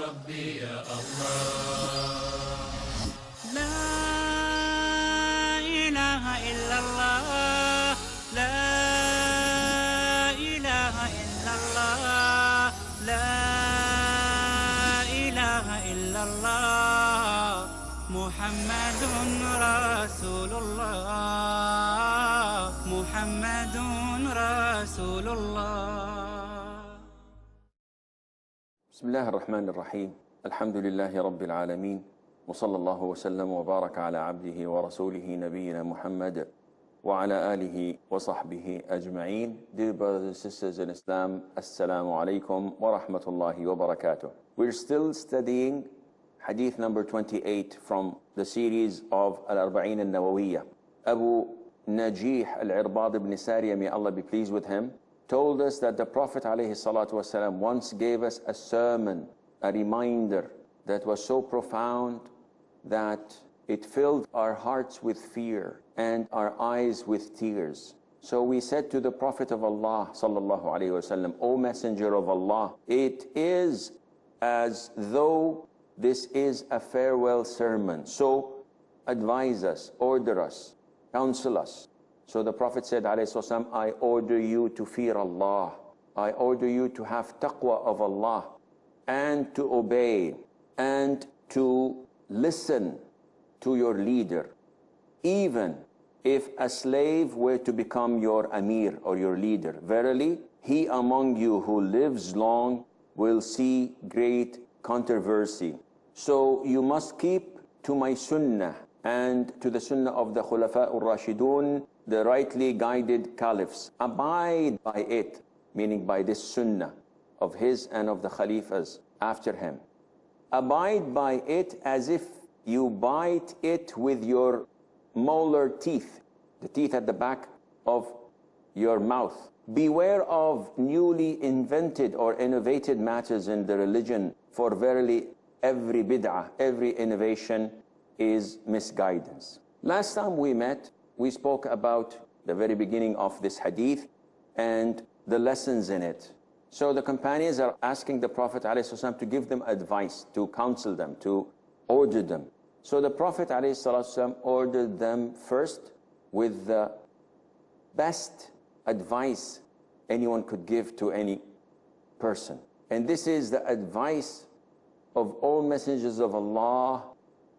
ربي يا الله لا إله إلا الله لا إله إلا الله لا إله إلا الله محمد رسول الله محمد رسول الله. بسم الله الرحمن الرحيم. الحمد لله رب العالمين وصلى الله وسلم وبارك على عبده ورسوله نبينا Muhammad وعلى آله وصحبه أجمعين. Dear brothers and sisters in Islam, Assalamu alaikum wa rahmatullahi wa barakatuh. We're still studying hadith number 28 from the series of Arba'een and Nawawiyyah. Abu Najih al-Irbad ibn Sariyah, may Allah be pleased with him, told us that the Prophet ﷺ once gave us a sermon, a reminder that was so profound that it filled our hearts with fear and our eyes with tears. So we said to the Prophet of Allah ﷺ, O Messenger of Allah, it is as though this is a farewell sermon. So advise us, order us, counsel us. So the Prophet said, ﷺ, I order you to fear Allah. I order you to have taqwa of Allah and to obey and to listen to your leader. Even if a slave were to become your Amir or your leader, verily, he among you who lives long will see great controversy. So you must keep to my sunnah and to the sunnah of the Khulafa al-Rashidun, the rightly guided caliphs. Abide by it, meaning by this sunnah of his and of the Khalifas after him. Abide by it as if you bite it with your molar teeth, the teeth at the back of your mouth. Beware of newly invented or innovated matters in the religion, for verily every bid'ah, every innovation is misguidance. Last time we met, we spoke about the very beginning of this hadith and the lessons in it. So the companions are asking the Prophet ﷺ to give them advice, to counsel them, to order them. So the Prophet ﷺ ordered them first with the best advice anyone could give to any person. And this is the advice of all messengers of Allah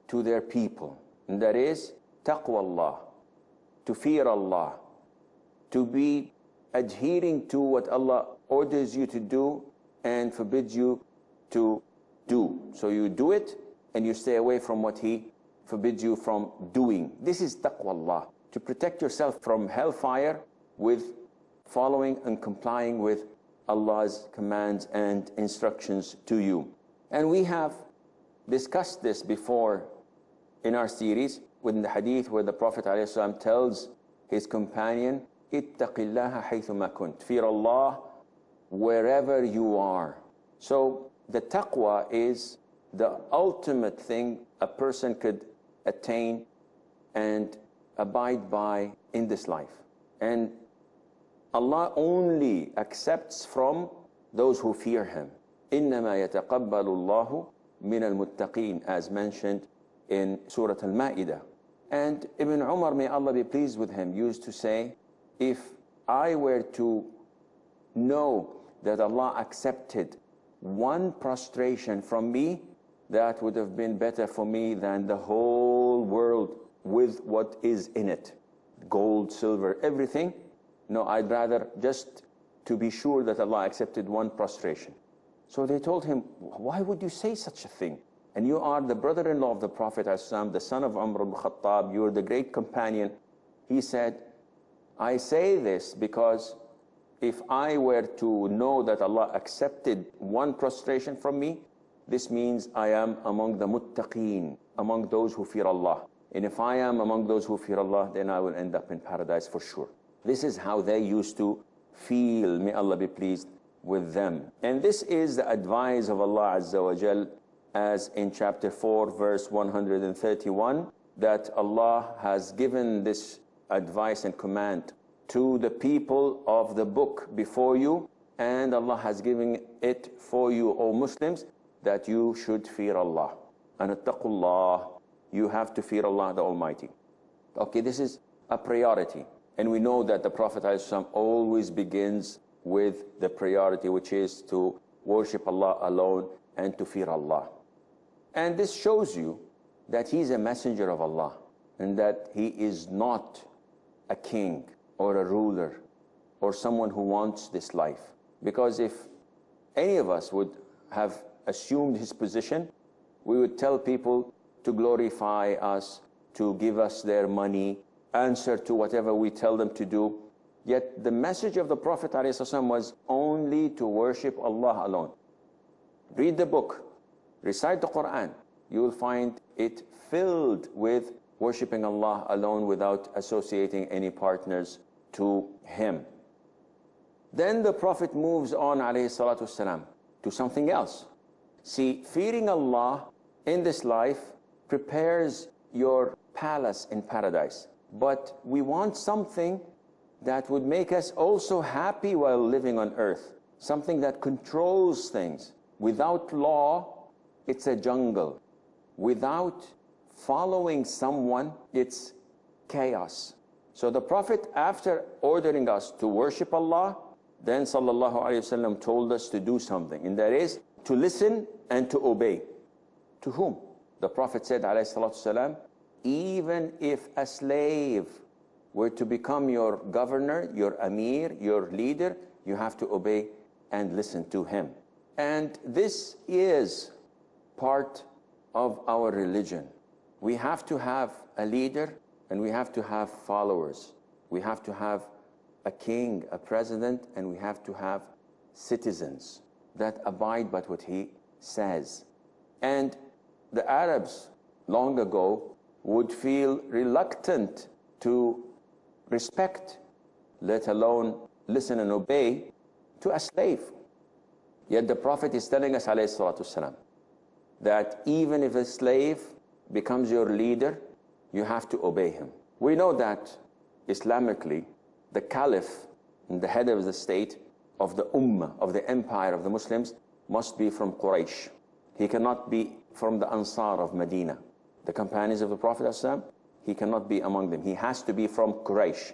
to their people. And that is taqwa Allah, to fear Allah, to be adhering to what Allah orders you to do and forbids you to do. So you do it and you stay away from what He forbids you from doing. This is taqwa Allah, to protect yourself from hellfire with following and complying with Allah's commands and instructions to you. And we have discussed this before in our series with the hadith where the Prophet ﷺ tells his companion, ittaqillaha haythuma kunt, fear Allah wherever you are. So the taqwa is the ultimate thing a person could attain and abide by in this life. And Allah only accepts from those who fear Him. إِنَّمَا يَتَقَبَّلُ اللَّهُ مِنَ الْمُتَّقِينَ, as mentioned in Surah Al-Ma'idah. And Ibn Umar, may Allah be pleased with him, used to say, if I were to know that Allah accepted one prostration from me, that would have been better for me than the whole world with what is in it. Gold, silver, everything. No, I'd rather just to be sure that Allah accepted one prostration. So they told him, why would you say such a thing? And you are the brother-in-law of the Prophet ﷺ, the son of Umar ibn Khattab, you are the great companion. He said, I say this because if I were to know that Allah accepted one prostration from me, this means I am among the muttaqeen, among those who fear Allah. And if I am among those who fear Allah, then I will end up in paradise for sure. This is how they used to feel, may Allah be pleased with them. And this is the advice of Allah Azza wa Jal, as in chapter 4, verse 131, that Allah has given this advice and command to the people of the book before you, and Allah has given it for you, O Muslims, that you should fear Allah. And attaqullah, you have to fear Allah the Almighty. Okay, this is a priority. And we know that the Prophet ﷺ always begins with the priority, which is to worship Allah alone and to fear Allah. And this shows you that he's a messenger of Allah and that he is not a king or a ruler or someone who wants this life. Because if any of us would have assumed his position, we would tell people to glorify us, to give us their money, answer to whatever we tell them to do. Yet the message of the Prophet ﷺ was only to worship Allah alone. Read the book, recite the Quran. You will find it filled with worshiping Allah alone without associating any partners to him. Then the Prophet moves on ﷺ to something else. See, fearing Allah in this life prepares your palace in paradise. But we want something that would make us also happy while living on earth. Something that controls things. Without law, it's a jungle. Without following someone, it's chaos. So the Prophet, after ordering us to worship Allah, then sallallahu alayhi wasallam told us to do something. And that is to listen and to obey. To whom? The Prophet said alayhi salatu wasalam, even if a slave were to become your governor, your amir, your leader, you have to obey and listen to him. And this is part of our religion. We have to have a leader and we have to have followers. We have to have a king, a president, and we have to have citizens that abide by what he says. And the Arabs long ago would feel reluctant to respect, let alone listen and obey, to a slave. Yet the Prophet is telling us, alayhi salatu wasalam, that even if a slave becomes your leader, you have to obey him. We know that Islamically, the caliph, the head of the state, of the ummah, of the empire of the Muslims, must be from Quraysh. He cannot be from the Ansar of Medina. The companions of the Prophet ﷺ, he cannot be among them. He has to be from Quraysh.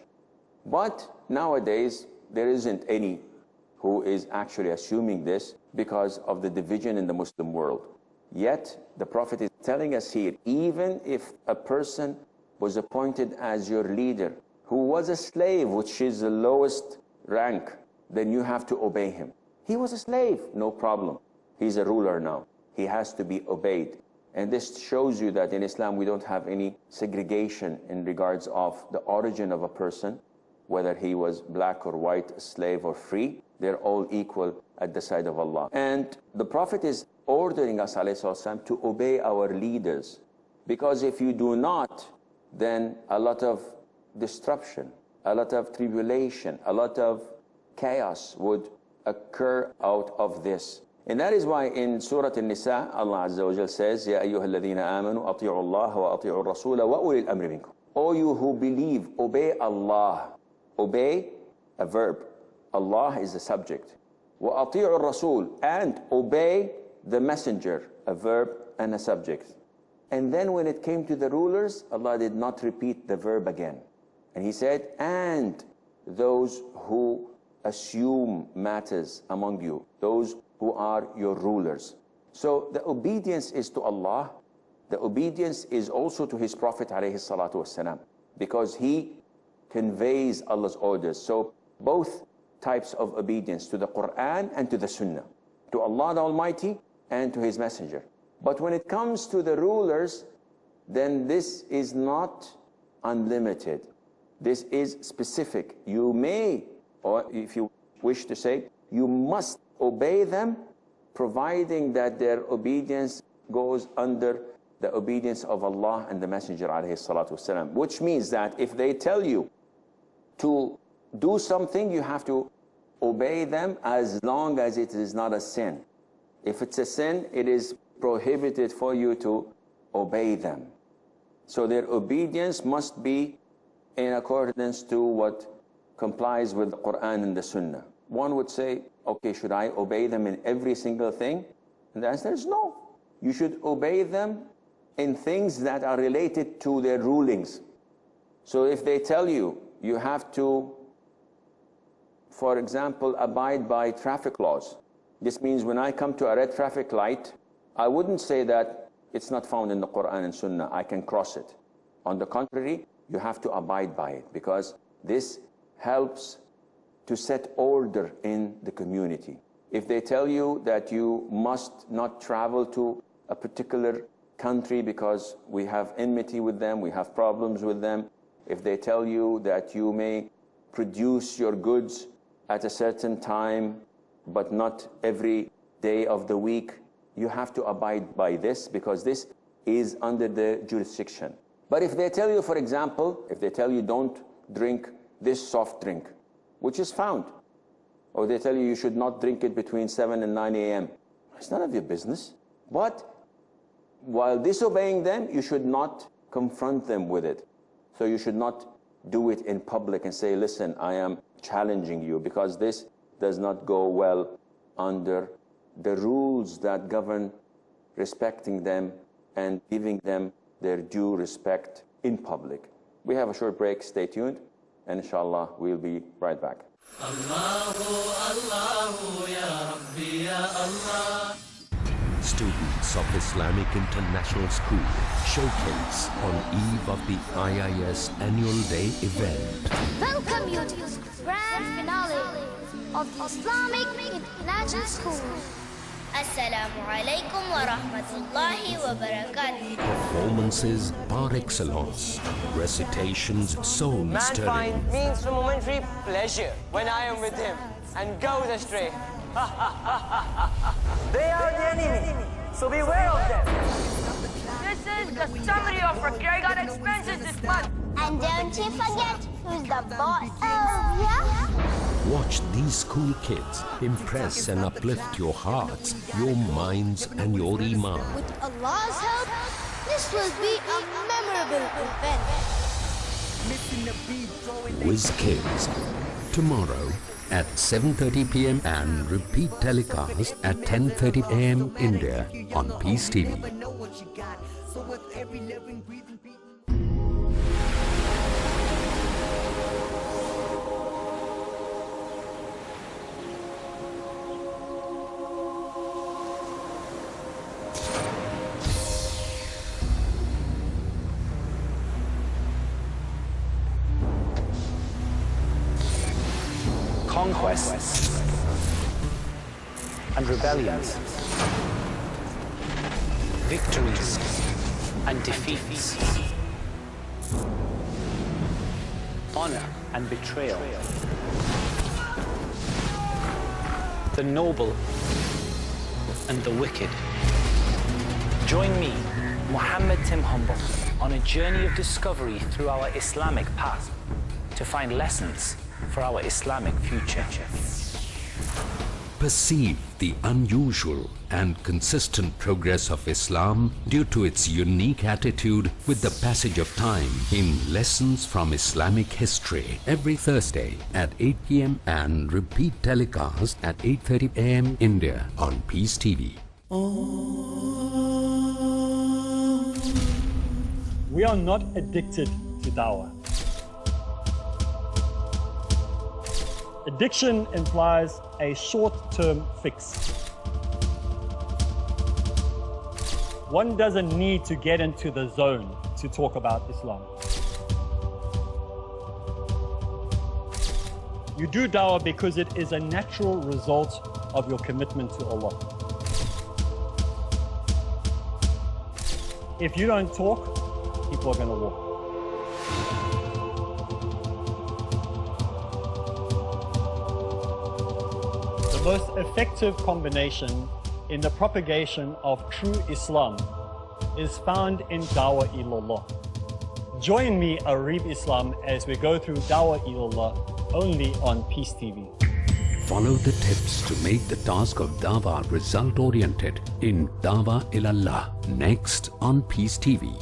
But nowadays, there isn't any who is actually assuming this because of the division in the Muslim world. Yet, the Prophet is telling us here, even if a person was appointed as your leader, who was a slave, which is the lowest rank, then you have to obey him. He was a slave, no problem. He's a ruler now. He has to be obeyed. And this shows you that in Islam we don't have any segregation in regards of the origin of a person, whether he was black or white, a slave or free. They're all equal at the side of Allah. And the Prophet is ordering us ﷺ to obey our leaders. Because if you do not, then a lot of disruption, a lot of tribulation, a lot of chaos would occur out of this. And that is why in Surah An-Nisa, Allah Azza wa Jal says, Ya ayyuhalladhina amanu, ati'u Allah wa ati'u Rasula wa ulil amri minkum. O you who believe, obey Allah. Obey, a verb. Allah is the subject. Wa ati'u Rasul, and obey the messenger, a verb and a subject. And then when it came to the rulers, Allah did not repeat the verb again. And he said, and those who assume matters among you, those who are your rulers. So the obedience is to Allah. The obedience is also to his Prophet alayhi salatu wasalam, because he conveys Allah's orders. So both types of obedience, to the Quran and to the Sunnah, to Allah the Almighty and to his messenger. But when it comes to the rulers, then this is not unlimited. This is specific. You may, or if you wish to say, you must obey them, providing that their obedience goes under the obedience of Allah and the Messenger alayhi salatu wasalam. Which means that if they tell you to do something, you have to obey them as long as it is not a sin. If it's a sin, it is prohibited for you to obey them. So their obedience must be in accordance to what complies with the Quran and the Sunnah. One would say, okay, should I obey them in every single thing? And the answer is no. You should obey them in things that are related to their rulings. So if they tell you, you have to, for example, abide by traffic laws. This means when I come to a red traffic light, I wouldn't say that it's not found in the Quran and Sunnah, I can cross it. On the contrary, you have to abide by it, because this helps to set order in the community. If they tell you that you must not travel to a particular country because we have enmity with them, we have problems with them, if they tell you that you may produce your goods at a certain time, but not every day of the week, you have to abide by this, because this is under the jurisdiction. But if they tell you, for example, if they tell you don't drink this soft drink, which is found, or they tell you you should not drink it between 7 and 9 a.m., it's none of your business. But while disobeying them, you should not confront them with it. So you should not do it in public and say, listen, I am challenging you, because this does not go well under the rules that govern respecting them and giving them their due respect in public. We have a short break, stay tuned, and inshallah we'll be right back. Students of Islamic International School showcase on eve of the IIS Annual Day event. Welcome you to the grand finale of the Islamic International School. Assalamu alaikum wa rahmatullahi wa barakatuh. Performances par excellence, recitations soul-stirring. Man means a momentary pleasure when I am with him, and goes astray. They are the enemy, so beware of them. This is the summary of procuring our expenses this month. And don't you forget who's the boss. Oh, yeah? Watch these school kids impress and uplift your hearts, your minds and your iman. With Allah's help, this will be a memorable event. Whiz Kids, tomorrow at 7:30 p.m. and repeat telecast at 10:30 a.m. India on Peace TV. Conquests and rebellions, victories and defeats, honor and betrayal, the noble and the wicked. Join me, Muhammad Tim Humble, on a journey of discovery through our Islamic past to find lessons for our Islamic future. Perceive the unusual and consistent progress of Islam due to its unique attitude with the passage of time in Lessons from Islamic History every Thursday at 8 p.m. and repeat telecast at 8:30 a.m. India on Peace TV. We are not addicted to dawah. Addiction implies a short-term fix. One doesn't need to get into the zone to talk about Islam. You do dawah because it is a natural result of your commitment to Allah. If you don't talk, people are going to walk. The most effective combination in the propagation of true Islam is found in Dawah Ilallah. Join me, Arib Islam, as we go through Dawah Ilallah only on Peace TV. Follow the tips to make the task of Dawah result-oriented in Dawah Ilallah, next on Peace TV.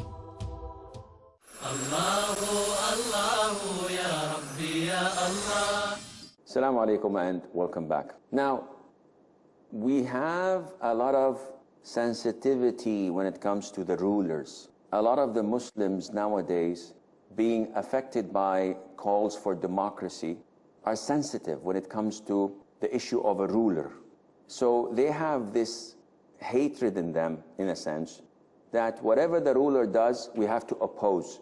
Assalamu alaikum and welcome back. Now, we have a lot of sensitivity when it comes to the rulers. A lot of the Muslims nowadays, being affected by calls for democracy, are sensitive when it comes to the issue of a ruler. So they have this hatred in them, in a sense, that whatever the ruler does, we have to oppose,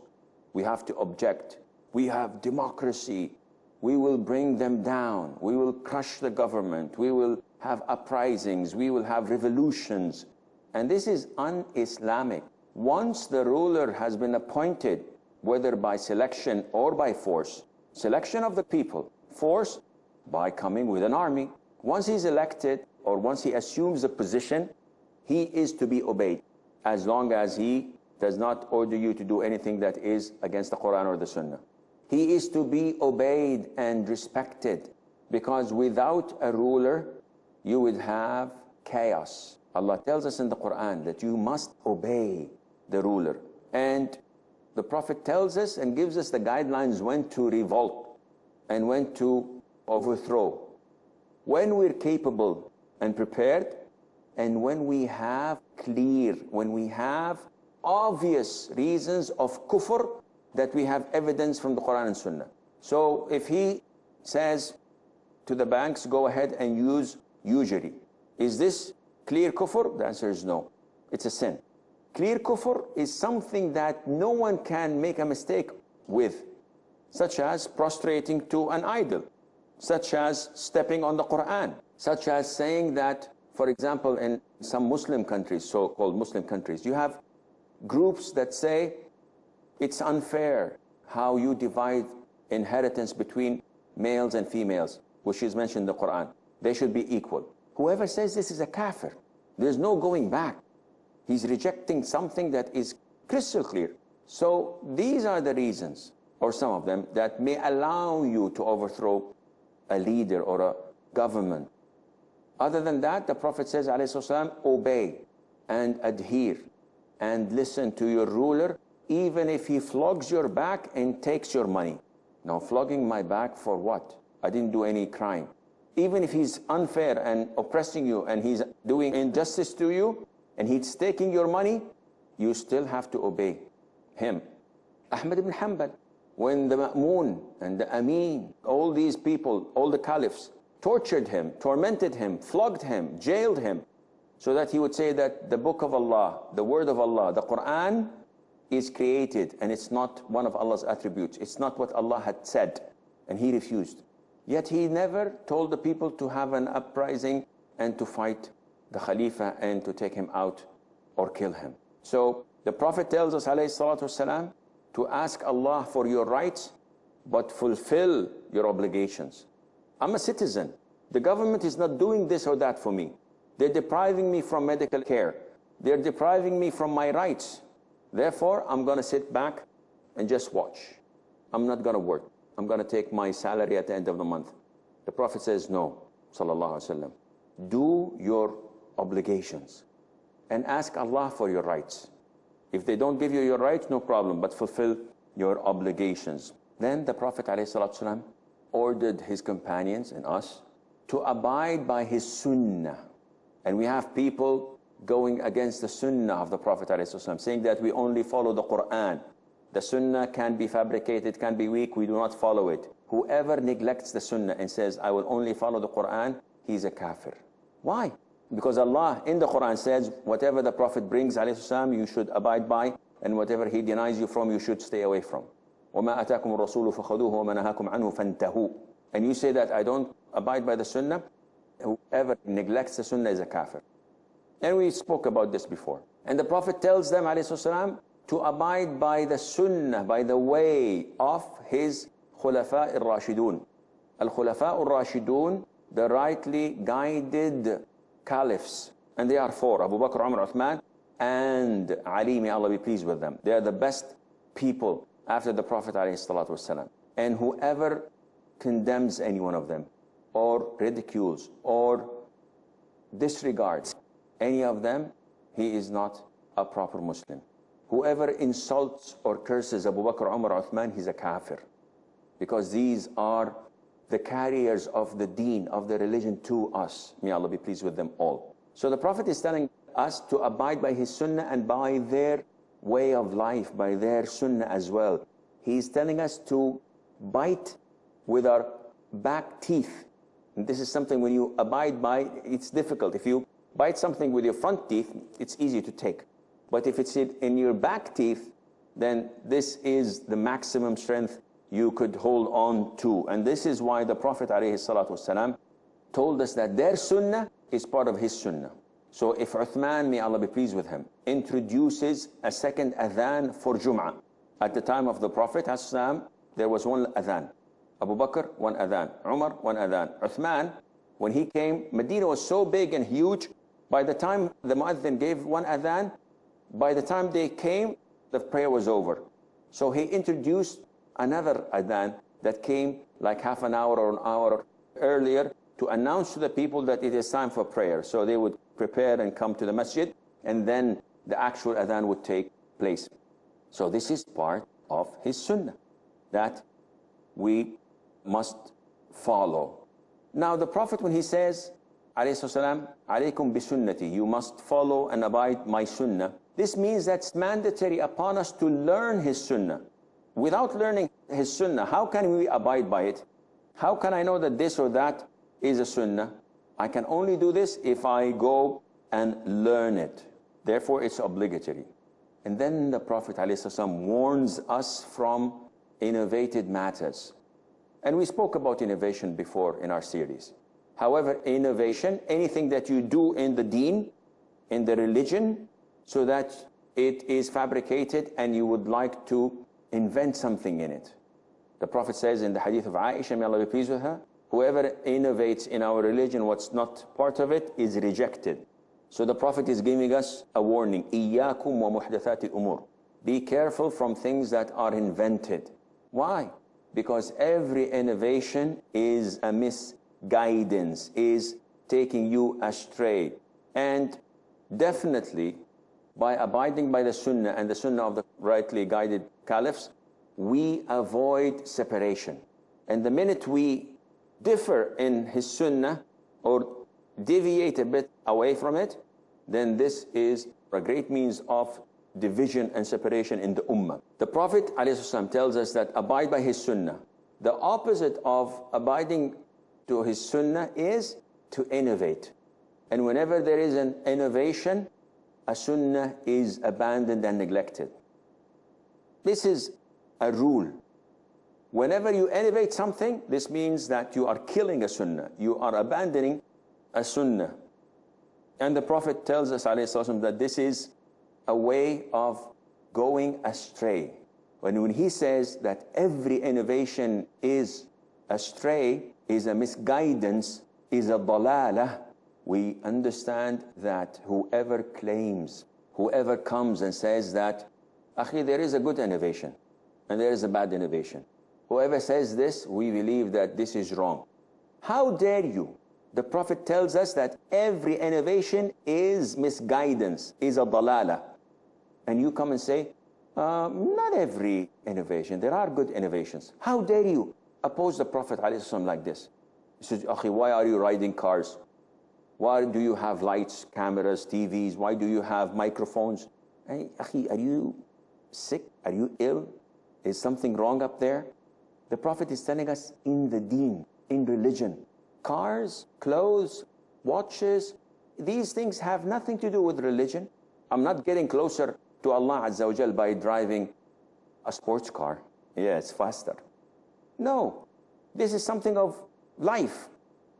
we have to object. We have democracy, we will bring them down, we will crush the government, we will have uprisings, we will have revolutions. And this is un-Islamic. Once the ruler has been appointed, whether by selection or by force, selection of the people, force by coming with an army. Once he's elected, or once he assumes a position, he is to be obeyed, as long as he does not order you to do anything that is against the Quran or the Sunnah. He is to be obeyed and respected, because without a ruler, you would have chaos. Allah tells us in the Quran that you must obey the ruler. And the Prophet tells us and gives us the guidelines when to revolt and when to overthrow. When we're capable and prepared, and when we have when we have obvious reasons of kufr, that we have evidence from the Quran and Sunnah. So if he says to the banks, go ahead and use usury, is this clear kufr? The answer is no. It's a sin. Clear kufr is something that no one can make a mistake with, such as prostrating to an idol, such as stepping on the Quran, such as saying that, for example, in some Muslim countries, so-called Muslim countries, you have groups that say it's unfair how you divide inheritance between males and females, which is mentioned in the Quran. They should be equal. Whoever says this is a kafir. There's no going back. He's rejecting something that is crystal clear. So these are the reasons, or some of them, that may allow you to overthrow a leader or a government. Other than that, the Prophet says, ﷺ, obey and adhere and listen to your ruler, even if he flogs your back and takes your money. Now, flogging my back for what? I didn't do any crime. Even if he's unfair and oppressing you and he's doing injustice to you and he's taking your money, you still have to obey him. Ahmad ibn Hanbal, when the Ma'mun and the Amin, all these people, all the caliphs, tortured him, tormented him, flogged him, jailed him, so that he would say that the book of Allah, the word of Allah, the Quran, is created and it's not one of Allah's attributes. It's not what Allah had said. And he refused. Yet he never told the people to have an uprising and to fight the Khalifa and to take him out or kill him. So the Prophet tells us, alayhi salatu wasalam, to ask Allah for your rights, but fulfill your obligations. I'm a citizen. The government is not doing this or that for me. They're depriving me from medical care. They're depriving me from my rights. Therefore, I'm going to sit back and just watch. I'm not going to work. I'm going to take my salary at the end of the month. The Prophet says, no, sallallahu alaihi wasallam. Do your obligations and ask Allah for your rights. If they don't give you your rights, no problem, but fulfill your obligations. Then the Prophet ﷺ ordered his companions and us to abide by his sunnah. And we have people going against the sunnah of the Prophet ﷺ, saying that we only follow the Quran. The sunnah can be fabricated, can be weak, we do not follow it. Whoever neglects the sunnah and says, I will only follow the Quran, he's a kafir. Why? Because Allah in the Quran says, whatever the Prophet brings, ﷺ, you should abide by, and whatever he denies you from, you should stay away from. وَمَا أَتَاكُمُ الرَّسُولُ فَخَذُوهُ وَمَا نَهَاكُمْ عَنْهُ فَانْتَهُوا. And you say that I don't abide by the sunnah, whoever neglects the sunnah is a kafir. And we spoke about this before. And the Prophet tells them, ﷺ, to abide by the sunnah, by the way of his khulafa al-rashidun. Al-khulafa al-rashidun, the rightly guided caliphs. And they are four, Abu Bakr, Umar, Uthman, and Ali, may Allah be pleased with them. They are the best people after the Prophet ﷺ. And whoever condemns any one of them, or ridicules, or disregards any of them, he is not a proper Muslim. Whoever insults or curses Abu Bakr, Umar, Uthman, he's a kafir. Because these are the carriers of the deen, of the religion to us. May Allah be pleased with them all. So the Prophet is telling us to abide by his sunnah and by their way of life, by their sunnah as well. He's telling us to bite with our back teeth. And this is something when you abide by, it's difficult. If you bite something with your front teeth, it's easy to take. But if it's in your back teeth, then this is the maximum strength you could hold on to. And this is why the Prophet ﷺ told us that their sunnah is part of his sunnah. So if Uthman, may Allah be pleased with him, introduces a second adhan for Jum'ah, at the time of the Prophet ﷺ, there was one adhan. Abu Bakr, one adhan. Umar, one adhan. Uthman, when he came, Medina was so big and huge, by the time the Mu'adhin gave one adhan, by the time they came, the prayer was over. So he introduced another adhan that came like half an hour or an hour earlier to announce to the people that it is time for prayer. So they would prepare and come to the masjid, and then the actual adhan would take place. So this is part of his sunnah that we must follow. Now the Prophet, when he says, alayhi salam, alaykum bi sunnati, you must follow and abide my sunnah, this means that it's mandatory upon us to learn his sunnah. Without learning his sunnah, how can we abide by it? How can I know that this or that is a sunnah? I can only do this if I go and learn it. Therefore, it's obligatory. And then the Prophet ﷺ warns us from innovated matters. And we spoke about innovation before in our series. However, innovation, anything that you do in the deen, in the religion, so that it is fabricated and you would like to invent something in it. The Prophet says in the hadith of Aisha, may Allah be pleased with her, whoever innovates in our religion what's not part of it is rejected. So the Prophet is giving us a warning. إِيَّاكُمْ وَمُحْدَثَاتِ الْأُمُورِ. Be careful from things that are invented. Why? Because every innovation is a misguidance, is taking you astray. And definitely, by abiding by the sunnah and the sunnah of the rightly guided caliphs, we avoid separation. And the minute we differ in his sunnah or deviate a bit away from it, then this is a great means of division and separation in the ummah. The Prophet ﷺ tells us that abide by his sunnah. The opposite of abiding to his sunnah is to innovate. And whenever there is an innovation, a sunnah is abandoned and neglected. This is a rule. Whenever you innovate something, this means that you are killing a sunnah. You are abandoning a sunnah. And the Prophet tells us ﷺ that this is a way of going astray. When he says that every innovation is astray, is a misguidance, is a dalalah, we understand that whoever claims, whoever comes and says that, akhi, there is a good innovation and there is a bad innovation. Whoever says this, we believe that this is wrong. How dare you? The Prophet tells us that every innovation is misguidance, is a dalala. And you come and say, not every innovation, there are good innovations. How dare you oppose the Prophet ﷺ like this? He says, akhi, why are you riding cars? Why do you have lights, cameras, TVs? Why do you have microphones? Hey, akhi, are you sick? Are you ill? Is something wrong up there? The Prophet is telling us in the deen, in religion, cars, clothes, watches, these things have nothing to do with religion. I'm not getting closer to Allah Azza wa Jal by driving a sports car. Yeah, it's faster. No, this is something of life.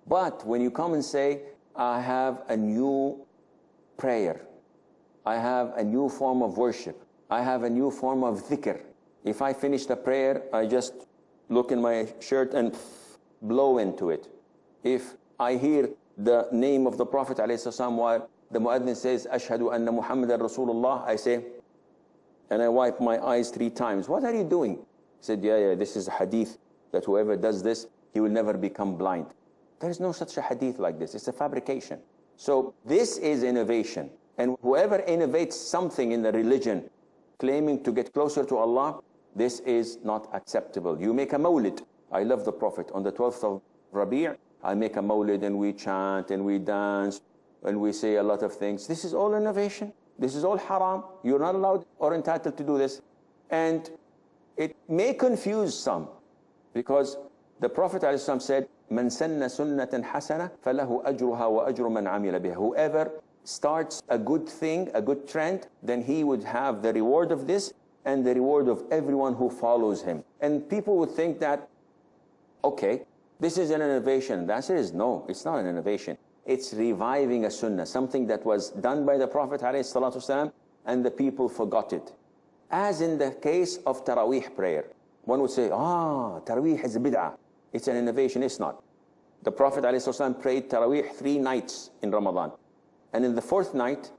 But when you come and say, I have a new prayer, I have a new form of worship, I have a new form of dhikr. If I finish the prayer, I just look in my shirt and blow into it. If I hear the name of the Prophet ﷺ while the Mu'adhin says, Ashhadu anna Muhammadan Rasulullah, I say, and I wipe my eyes 3 times. What are you doing? He said, yeah, this is a hadith that whoever does this, he will never become blind. There is no such a hadith like this. It's a fabrication. So this is innovation. And whoever innovates something in the religion, claiming to get closer to Allah, this is not acceptable. You make a mawlid. I love the Prophet. On the 12th of Rabi', I make a mawlid and we chant and we dance. when we say a lot of things. This is all innovation. This is all haram. You're not allowed or entitled to do this. And it may confuse some, because the Prophet ﷺ said, "Man sanna sunnatan hasana, falahu ajruha wa ajru man amila biha." Whoever starts a good thing, a good trend, then he would have the reward of this and the reward of everyone who follows him. And people would think that, okay, this is an innovation. The answer is no, it's not an innovation. It's reviving a sunnah, something that was done by the Prophet ﷺ and the people forgot it. As in the case of Taraweeh prayer. One would say, Taraweeh is a bid'ah. It's an innovation. It's not. The Prophet ﷺ prayed Taraweeh 3 nights in Ramadan. And in the 4th night,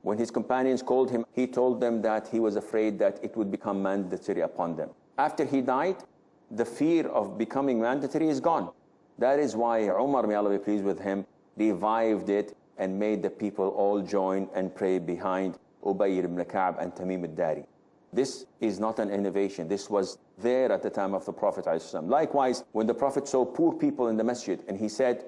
when his companions called him, he told them that he was afraid that it would become mandatory upon them. After he died, the fear of becoming mandatory is gone. That is why Umar, may Allah be pleased with him, revived it and made the people all join and pray behind Ubay ibn Ka'b and Tamim al-Dari. This is not an innovation. This was there at the time of the Prophet ﷺ. Likewise, when the Prophet saw poor people in the masjid and he said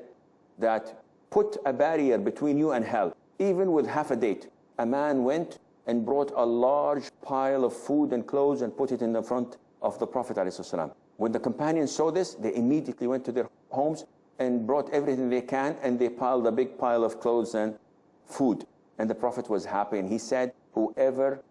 that, put a barrier between you and hell, even with half a date. A man went and brought a large pile of food and clothes and put it in the front of the Prophet ﷺ. When the companions saw this, they immediately went to their homes and brought everything they can, and they piled a big pile of clothes and food. And the Prophet was happy, and he said, whoever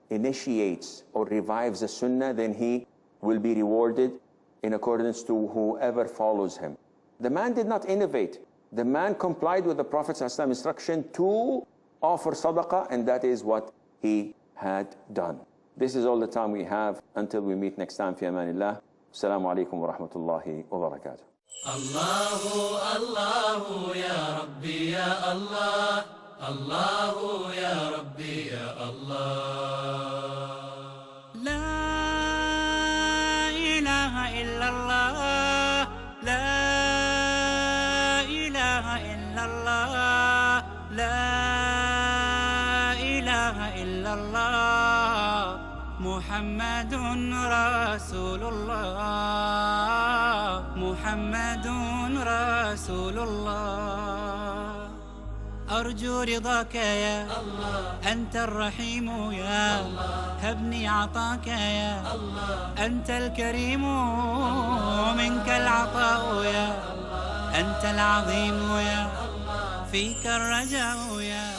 initiates or revives the sunnah, then he will be rewarded in accordance to whoever follows him. The man did not innovate. The man complied with the Prophet's instruction to offer sadaqah, and that is what he had done. This is all the time we have until we meet next time. Fi amanillah. Assalamu alaikum wa rahmatullahi wa barakatuh. Allahu, Allahu, ya Rabbi, ya Allah. Allahu, ya Rabbi, ya Allah. La ilaha illallah. La ilaha illallah. La ilaha illallah. Muhammadun Rasulullah. Muhammadun Rasulullah. أرجو رضاك يا الله، أنت الرحيم يا الله، هبني عطاك يا الله، أنت الكريم منك العطاء يا الله، أنت العظيم يا الله، فيك الرجاء يا